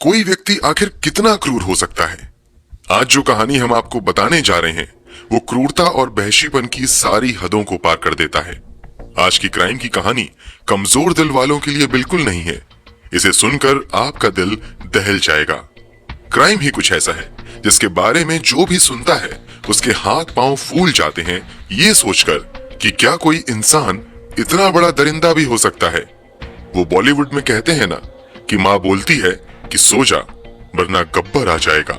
कोई व्यक्ति आखिर कितना क्रूर हो सकता है? आज जो कहानी हम आपको बताने जा रहे हैं वो क्रूरता और वहशीपन की सारी हदों को पार कर देता है। आज की क्राइम की कहानी कमजोर दिल वालों के लिए बिल्कुल नहीं है। इसे सुनकर आपका दिल दहल जाएगा। क्राइम ही कुछ ऐसा है जिसके बारे में जो भी सुनता है उसके हाथ पांव फूल जाते हैं, ये सोचकर कि क्या कोई इंसान इतना बड़ा दरिंदा भी हो सकता है। वो बॉलीवुड में कहते हैं ना कि माँ बोलती है कि सो जा वरना गब्बर आ जाएगा।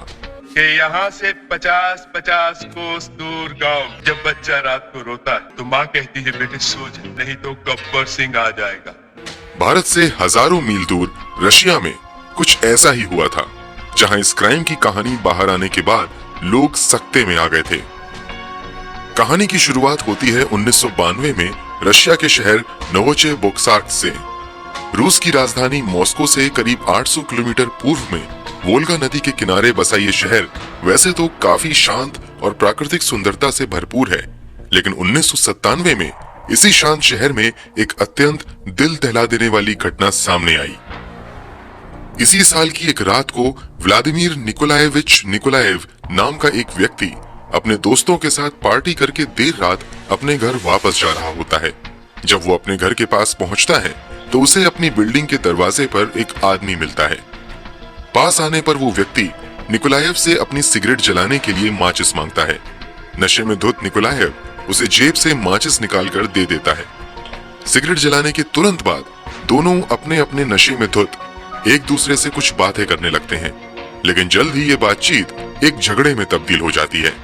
कि यहाँ से 50-50 कोस दूर गांव जब बच्चा रात को रोता है तो माँ कहती है बेटे सो जा, नहीं तो गब्बर सिंह आ जाएगा। भारत से हजारों मील दूर रशिया में कुछ ऐसा ही हुआ था, जहां इस क्राइम की कहानी बाहर आने के बाद लोग सकते में आ गए थे। कहानी की शुरुआत होती है 1992 में रशिया के शहर नोवोचेबोक्सार्स्क से। रूस की राजधानी मॉस्को से करीब 800 किलोमीटर पूर्व में वोल्गा नदी के किनारे बसा ये शहर वैसे तो काफी शांत और प्राकृतिक सुंदरता से भरपूर है, लेकिन 1997 में इसी शांत शहर में एक अत्यंत दिल दहला देने वाली घटना सामने आई। इसी साल की एक रात को व्लादिमीर निकोलाएविच निकोलाएव नाम का एक व्यक्ति अपने दोस्तों के साथ पार्टी करके देर रात अपने घर वापस जा रहा होता है। जब वो अपने घर के पास पहुंचता है तो उसे अपनी बिल्डिंग के दरवाजे पर एक आदमी मिलता है। पास आने पर वो व्यक्ति निकोलाएव से अपनी सिगरेट जलाने के लिए माचिस मांगता है। नशे में धुत निकोलाएव उसे जेब से माचिस निकालकर दे देता है। सिगरेट जलाने के तुरंत बाद दोनों अपने अपने नशे में धुत एक दूसरे से कुछ बातें करने लगते हैं, लेकिन जल्द ही ये बातचीत एक झगड़े में तब्दील हो जाती है।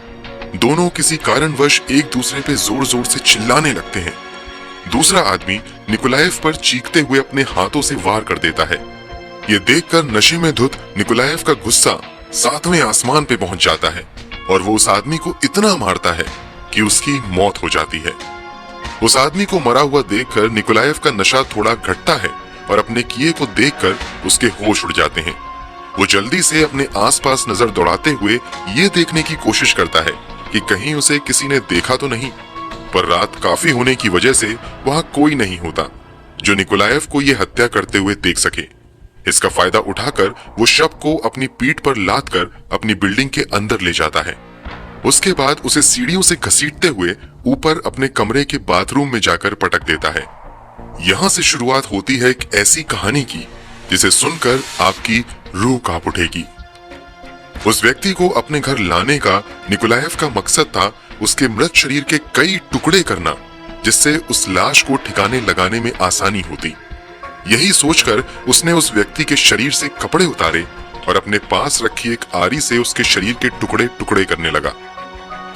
दोनों किसी कारणवश एक दूसरे पे जोर जोर से चिल्लाने लगते हैं। दूसरा आदमी निकोलाएव पर चीखते हुए अपने हाथों से वार कर देता है। ये देखकर नशे में धुत निकोलाएव का गुस्सा 7वें आसमान पे पहुंच जाता है और वो उस आदमी को इतना मारता है कि उसकी मौत हो जाती है। उस आदमी को मरा हुआ देखकर निकोलाएव का नशा थोड़ा घटता है और अपने किए को देखकर उसके होश उड़ जाते हैं। वो जल्दी से अपने आसपास नजर दौड़ाते हुए ये देखने की कोशिश करता है कि कहीं उसे किसी ने देखा तो नहीं, पर रात काफी होने की वजह से वहां कोई नहीं होता जो निकोलाएव को ये हत्या करते हुए देख सके। इसका फायदा उठाकर वो शव को अपनी पीठ पर लादकर अपनी बिल्डिंग के अंदर ले जाता है। उसके बाद उसे सीढ़ियों से घसीटते हुए ऊपर अपने कमरे के बाथरूम में जाकर पटक देता है। यहाँ से शुरुआत होती है एक ऐसी कहानी की जिसे सुनकर आपकी रूह कांप उठेगी। उस व्यक्ति को अपने घर लाने का निकोलाएव का मकसद था उसके मृत शरीर के कई टुकड़े करना, जिससे उस लाश को ठिकाने लगाने में आसानी होती। यही सोचकर उसने उस व्यक्ति के शरीर से कपड़े उतारे और अपने पास रखी एक आरी से उसके शरीर के टुकड़े टुकड़े करने लगा।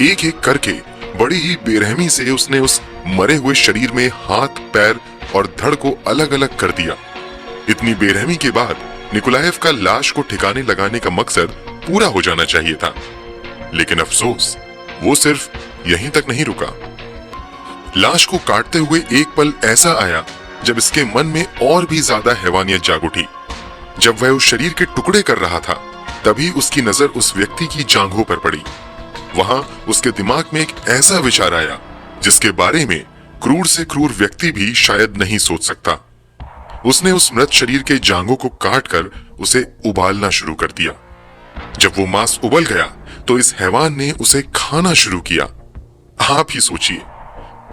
एक एक करके बड़ी ही बेरहमी से उसने उस मरे हुए शरीर में हाथ, पैर और धड़ को अलग अलग कर दिया। इतनी बेरहमी के बाद निकोलाएव का लाश को ठिकाने लगाने का मकसद पूरा हो जाना चाहिए था, लेकिन अफसोस वो सिर्फ यहीं तक नहीं रुका। लाश को काटते हुए एक पल ऐसा आया जब इसके मन में और भी ज्यादा हैवानियत जाग उठी। जब वह उस शरीर के टुकड़े कर रहा था तभी उसकी नजर उस व्यक्ति की जांघों पर पड़ी। वहां उसके दिमाग में एक ऐसा विचार आया जिसके बारे में क्रूर से क्रूर व्यक्ति भी शायद नहीं सोच सकता। उसने उस मृत शरीर के जांघों को काटकर उसे उबालना शुरू कर दिया। जब वो मांस उबल गया तो इस हैवान ने उसे खाना शुरू किया। आप ही सोचिए,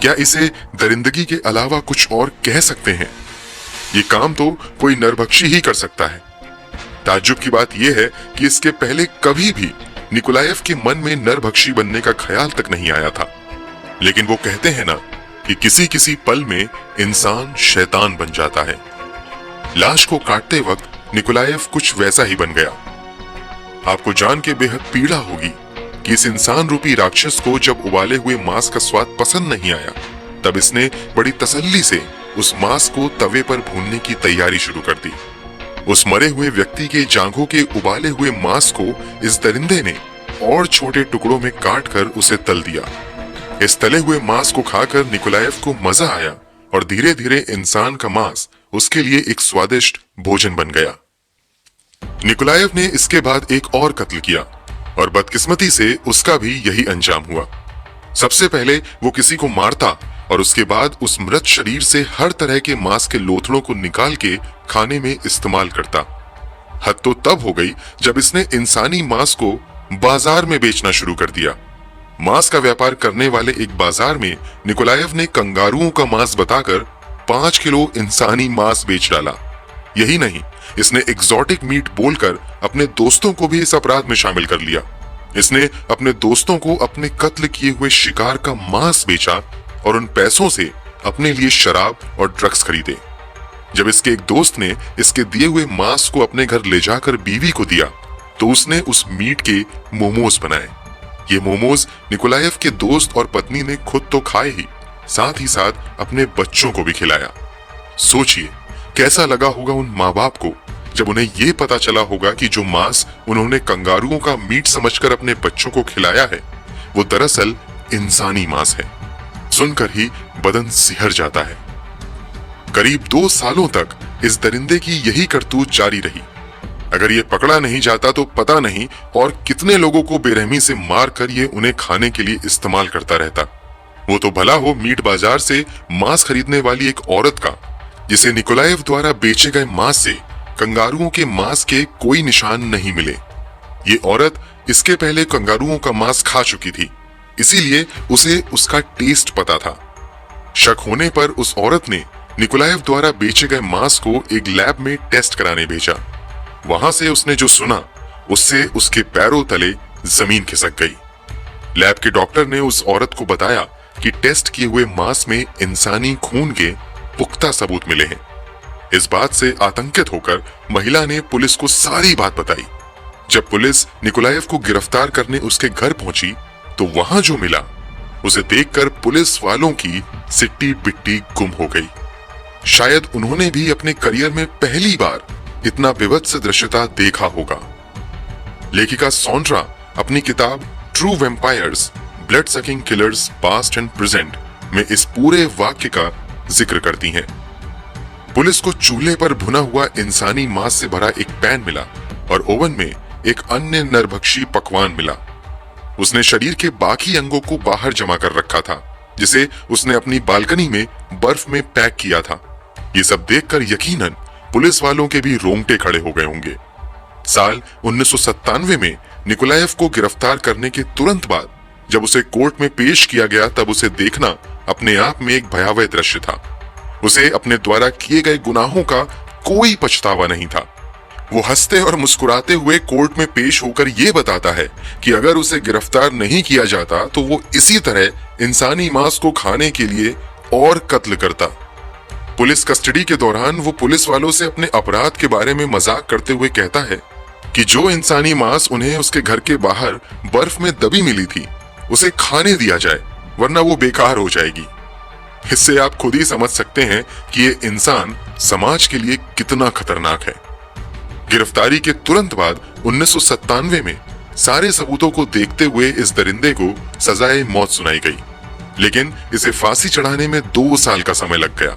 क्या इसे दरिंदगी के अलावा कुछ और कह सकते हैं? ये काम तो कोई नरभक्षी ही कर सकता है। ताज्जुब की बात यह है कि इसके पहले कभी भी निकोलाएव के मन में नरभक्षी बनने का ख्याल तक नहीं आया था, लेकिन वो कहते हैं ना कि किसी किसी पल में इंसान शैतान बन जाता है। लाश को काटते वक्त निकोलाएव कुछ वैसा ही बन गया। आपको जान के बेहद पीड़ा होगी कि इस इंसान रूपी राक्षस को जब उबाले हुए मांस का स्वाद पसंद नहीं आया तब इसने बड़ी तसल्ली से उस मांस को तवे पर भूनने की तैयारी शुरू कर दी। उस मरे हुए व्यक्ति के जांघों के उबाले हुए मांस को इस दरिंदे ने और छोटे टुकड़ों में काटकर उसे तल दिया। इस तले हुए मांस को खाकर निकोलाएव को मजा आया और धीरे धीरे इंसान का मांस उसके लिए एक स्वादिष्ट भोजन बन गया। निकोलाएव ने इसके बाद एक और कत्ल किया और बदकिस्मती से उसका भी यही अंजाम हुआ। सबसे पहले वो किसी को मारता और उसके बाद उस मृत शरीर से हर तरह के मांस के लोथड़ों को निकाल के खाने में इस्तेमाल करता। हद तो तब हो गई जब इसने इंसानी मांस को बाजार में बेचना शुरू कर दिया। मांस का व्यापार करने वाले एक बाजार में निकोलायव ने कंगारुओं का मांस बताकर 5 किलो इंसानी मांस बेच डाला। यही नहीं, इसने एग्जॉटिक मीट बोलकर अपने दोस्तों को भी इस अपराध में शामिल कर लिया। इसने अपने दोस्तों को अपने कत्ल किए हुए शिकार का मांस बेचा और उन पैसों से अपने लिए शराब और ड्रग्स खरीदे। जब इसके एक दोस्त ने इसके दिए हुए मांस को अपने घर ले जाकर बीवी को दिया तो उसने उस मीट के मोमोज बनाए। ये मोमोज निकोलायव के दोस्त और पत्नी ने खुद तो खाए ही, साथ ही साथ अपने बच्चों को भी खिलाया। सोचिए कैसा लगा होगा उन माँ बाप को जब उन्हें ये पता चला होगा कि जो मांस उन्होंने कंगारुओं का मीट समझकर अपने बच्चों को खिलाया है वो दरअसल इंसानी मांस है। सुनकर ही बदन सिहर जाता है। करीब 2 सालों तक इस दरिंदे की यही करतूत जारी रही। अगर ये पकड़ा नहीं जाता तो पता नहीं और कितने लोगों को बेरहमी से मार कर ये उन्हें खाने के लिए इस्तेमाल करता रहता। वो तो भला हो मीट बाजार से मांस खरीदने वाली एक औरत का, जिसे निकोलायव द्वारा बेचे गए मांस से कंगारुओं के मांस के कोई निशान नहीं मिले। ये औरत इसके पहले कंगारुओं का मांस खा चुकी थी, इसीलिए उसे उसका टेस्ट पता था। शक होने पर उस औरत ने निकोलायव द्वारा बेचे गए मांस को एक लैब में टेस्ट कराने भेजा। वहां से उसने जो सुना उससे उसके पैरों तले जमीन खिसक गई। लैब के डॉक्टर ने उस औरत को बताया कि टेस्ट किए हुए मांस में इंसानी खून के पुख्ता सबूत मिले हैं। इस बात से आतंकित होकर महिला ने पुलिस को सारी बात बताई। जब पुलिस निकोलायव को गिरफ्तार करने उसके घर पहुंची तो वहां जो मिला उसे देखकर पुलिस वालों की सिट्टी बिट्टी गुम हो गई। शायद उन्होंने भी अपने करियर में पहली बार इतना विभत्स दृश्यता देखा होगा। लेखिका सॉन्ड्रा अपनी किताब true vampires blood sucking killers past and present में इस पूरे वाक्य का जिक्र करती हैं। पुलिस को चूल्हे पर भुना हुआ इंसानी मांस से भरा एक पैन मिला और ओवन में एक अन्य नरभक्षी पकवान मिला। उसने शरीर के बाकी अंगों को बाहर जमा कर रखा था, जिसे उसने अपनी बालकनी में बर्फ में पैक किया था। ये सब देखकर यकीनन पुलिस वालों के भी रोंगटे खड़े हो गए होंगे। साल 1997 में निकोलायव को गिरफ्तार करने के तुरंत बाद जब उसे कोर्ट में पेश किया गया तब उसे देखना अपने आप में एक भयावह दृश्य था। उसे अपने द्वारा किए गए गुनाहों का कोई पछतावा नहीं था। वो हंसते और मुस्कुराते हुए कोर्ट में पेश होकर ये बताता है कि अगर उसे गिरफ्तार नहीं किया जाता तो वो इसी तरह इंसानी मांस को खाने के लिए और कत्ल करता। पुलिस कस्टडी के दौरान वो पुलिस वालों से अपने अपराध के बारे में मजाक करते हुए कहता है कि जो इंसानी मांस उन्हें उसके घर के बाहर बर्फ में दबी मिली थी उसे खाने दिया जाए, वरना वो बेकार हो जाएगी। इससे आप खुद ही समझ सकते हैं कि ये इंसान समाज के लिए कितना खतरनाक है। गिरफ्तारी के तुरंत बाद 1997 में सारे सबूतों को देखते हुए इस दरिंदे को सजाए मौत सुनाई गई, लेकिन इसे फांसी चढ़ाने में 2 साल का समय लग गया।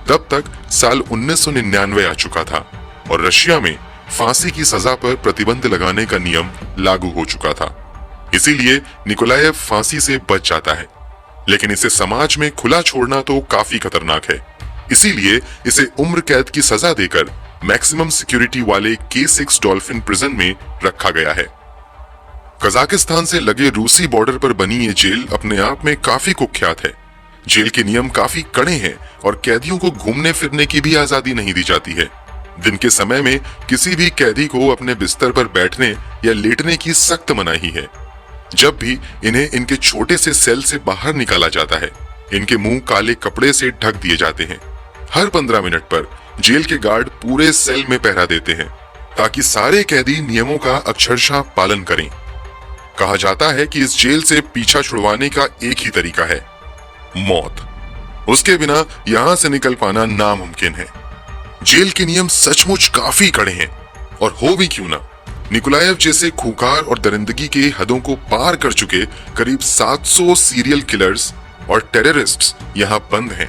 तब तक साल 1999 आ चुका था और रशिया में फांसी की सजा पर प्रतिबंध लगाने का नियम लागू हो चुका था। इसीलिए निकोलायव फांसी से बच जाता है, लेकिन इसे समाज में खुला छोड़ना तो काफी खतरनाक है। इसीलिए इसे उम्र कैद की सजा देकर मैक्सिमम सिक्योरिटी वाले K6 डॉल्फिन प्रिजन में रखा गया है। कजाकिस्तान से लगे रूसी बॉर्डर पर बनी ये जेल अपने आप में काफी कुख्यात है। जेल के नियम काफी कड़े हैं और कैदियों को घूमने फिरने की भी आजादी नहीं दी जाती है। दिन के समय में किसी भी कैदी को अपने बिस्तर पर बैठने या लेटने की सख्त मनाही है। जब भी इन्हें इनके छोटे से सेल से बाहर निकाला जाता है, इनके मुंह काले कपड़े से ढक दिए जाते हैं। हर 15 मिनट पर जेल के गार्ड पूरे सेल में पहरा देते हैं ताकि सारे कैदी नियमों का अक्षरशः पालन करें। कहा जाता है कि इस जेल से पीछा छुड़वाने का एक ही तरीका है, मौत। उसके बिना यहां से निकल पाना नामुमकिन है। जेल के नियम सचमुच काफी कड़े हैं और हो भी क्यों ना, निकोलायव जैसे खूंखार और दरिंदगी के हदों को पार कर चुके करीब 700 सीरियल किलर्स और टेररिस्ट्स यहां बंद हैं।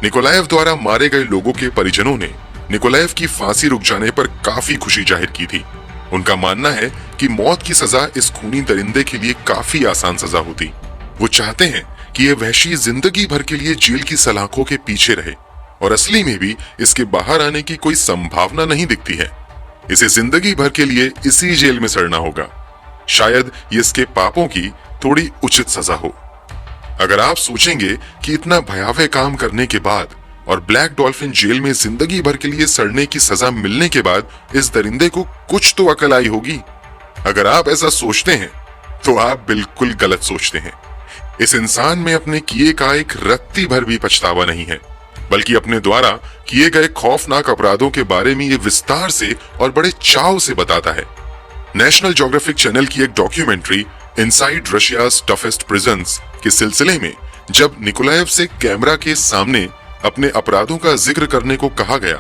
निकोलायव द्वारा मारे गए लोगों के परिजनों ने निकोलायव की फांसी रुक जाने पर काफी खुशी जाहिर की थी। उनका मानना है कि मौत की सजा इस खूनी दरिंदे के लिए काफी आसान सजा होती। वो चाहते हैं कि ये वहशी जिंदगी भर के लिए जेल की सलाखों के पीछे रहे और असली में भी इसके बाहर आने की कोई संभावना नहीं दिखती है। इसे जिंदगी भर के लिए इसी जेल में सड़ना होगा। शायद ये इसके पापों की थोड़ी उचित सजा हो। अगर आप सोचेंगे कि इतना भयावह काम करने के बाद और ब्लैक डॉल्फिन जेल में जिंदगी भर के लिए सड़ने की सजा मिलने के बाद इस दरिंदे को कुछ तो अकल आई होगी, अगर आप ऐसा सोचते हैं तो आप बिल्कुल गलत सोचते हैं। इस इंसान में अपने किए का एक रत्ती भर भी पछतावा नहीं है, बल्कि अपने द्वारा किए गए खौफनाक अपराधों के बारे में ये विस्तार से और बड़े चाव से बताता है। नेशनल ज्योग्राफिक चैनल की एक documentary inside Russia's toughest prisons के सिलसिले में जब निकोलाएव से कैमरा के सामने अपने अपराधों का जिक्र करने को कहा गया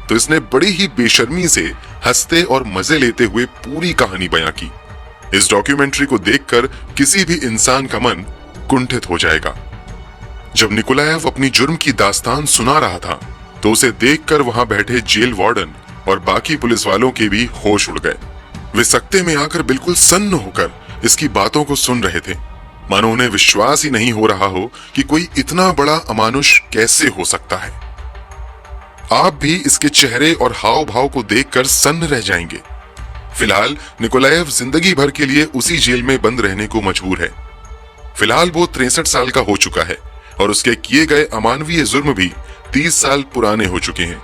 तो इसने बड़ी ही बेशर्मी से हंसते और मजे लेते हुए पूरी कहानी बयां की। इस डॉक्यूमेंट्री को देखकर किसी भी इंसान का मन कुंठित हो जाएगा। जब निकोलाएव अपनी जुर्म की दास्तान सुना रहा था तो उसे देखकर वहां बैठे जेल वार्डन और बाकी पुलिस वालों के भी होश उड़ गए। वे सकते में आकर बिल्कुल सन्न होकर इसकी बातों को सुन रहे थे, मानो उन्हें विश्वास ही नहीं हो रहा हो कि कोई इतना बड़ा अमानुष कैसे हो सकता है। आप भी इसके चेहरे और हाव भाव को देखकर सन्न रह जाएंगे। फिलहाल निकोलाएव जिंदगी भर के लिए उसी जेल में बंद रहने को मजबूर है। फिलहाल वो 63 साल का हो चुका है और उसके किए गए अमानवीय जुर्म भी 30 साल पुराने हो चुके हैं,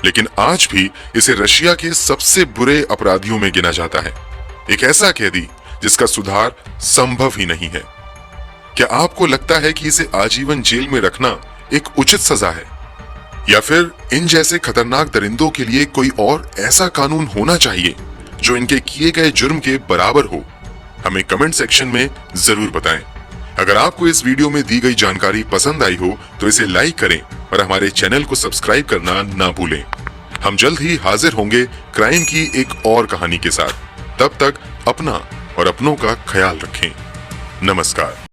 लेकिन आज भी इसे रशिया के सबसे बुरे अपराधियों में गिना जाता है। एक ऐसा कैदी जिसका सुधार संभव ही नहीं है। क्या आपको लगता है कि इसे आजीवन जेल में रखना एक उचित सजा है, या फिर इन जैसे खतरनाक दरिंदों के लिए कोई और ऐसा कानून होना चाहिए जो इनके किए गए जुर्म के बराबर हो? हमें कमेंट सेक्शन में जरूर बताएं। अगर आपको इस वीडियो में दी गई जानकारी पसंद आई हो तो इसे लाइक करें और हमारे चैनल को सब्सक्राइब करना ना भूलें। हम जल्द ही हाजिर होंगे क्राइम की एक और कहानी के साथ। तब तक अपना और अपनों का ख्याल रखें। नमस्कार।